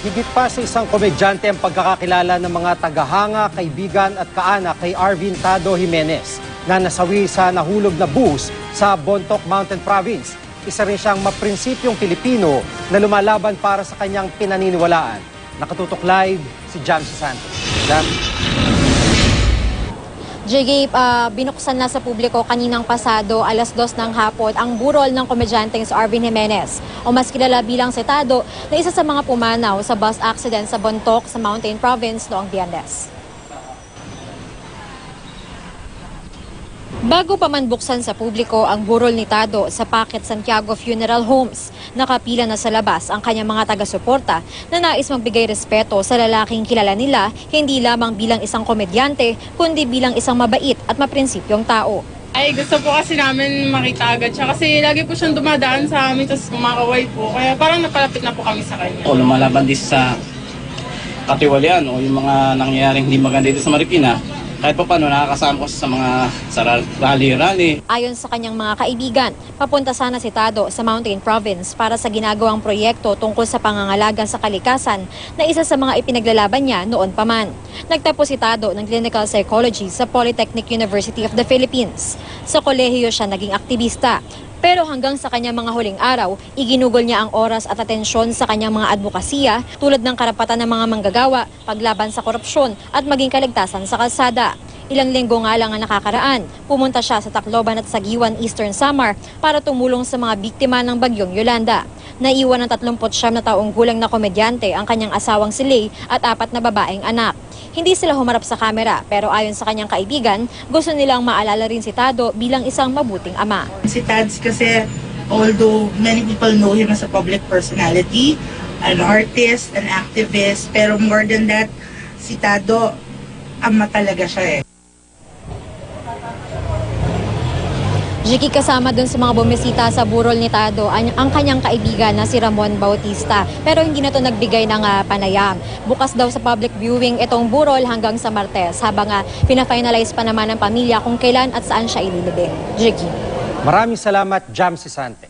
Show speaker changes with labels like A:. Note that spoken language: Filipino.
A: Higit pa sa isang komedyante ang pagkakakilala ng mga tagahanga, kaibigan at kaanak kay Arvin Tado Jimenez na nasawi sa nahulog na bus sa Bontoc Mountain Province. Isa rin siyang maprinsipiong Pilipino na lumalaban para sa kanyang pinaniniwalaan. Nakatutok live si Jamsi Santos.
B: JG, binuksan na sa publiko kaninang pasado, alas 2 ng hapon, ang burol ng komedyanteng si Arvin Jimenez, o mas kilala bilang si Tado, na isa sa mga pumanaw sa bus accident sa Bontoc sa Mountain Province noong Biyernes. Bago pa man buksan sa publiko ang burol ni Tado sa Packet Santiago Funeral Homes, nakapila na sa labas ang kanyang mga taga-suporta na nais magbigay respeto sa lalaking kilala nila hindi lamang bilang isang komedyante, kundi bilang isang mabait at maprinsipyong tao.
C: Ay, gusto po kasi namin makita agad siya kasi lagi po siyang dumadaan sa amin tapos kumakaway po. Kaya parang napalapit na po kami sa kanya.
D: O lumalaban din sa katiwalian o yung mga nangyayaring hindi maganda dito sa Marikina. Kahit pa paano, nakakasama ko sa mga rally-rally.
B: Ayon sa kanyang mga kaibigan, papunta sana si Tado sa Mountain Province para sa ginagawang proyekto tungkol sa pangangalaga sa kalikasan na isa sa mga ipinaglalaban niya noon pa man. Nagtapos si Tado ng Clinical Psychology sa Polytechnic University of the Philippines. Sa kolehiyo siya naging aktivista. Pero hanggang sa kanyang mga huling araw, iginugol niya ang oras at atensyon sa kanyang mga advokasya tulad ng karapatan ng mga manggagawa, paglaban sa korupsyon at maging kaligtasan sa kalsada. Ilang linggo nga lang ang nakakaraan, pumunta siya sa Tacloban at Sagiwan, Eastern Samar para tumulong sa mga biktima ng bagyong Yolanda. Naiwan ng 39 na taong gulang na komedyante ang kanyang asawang si Lay at 4 na babaeng anak. Hindi sila humarap sa kamera pero ayon sa kanyang kaibigan, gusto nilang maalala rin si Tado bilang isang mabuting ama.
E: Si Tads kasi, although many people know him as a public personality, an artist, an activist, pero more than that, si Tado, ama talaga siya eh.
B: Jiki, kasama dun sa mga bumisita sa burol ni Tado ang kanyang kaibigan na si Ramon Bautista. Pero hindi na to nagbigay ng panayam. Bukas daw sa public viewing itong burol hanggang sa Martes habang pina-finalize pa naman ng pamilya kung kailan at saan siya ililibing. Jiki.
A: Maraming salamat, Jamsi Santos.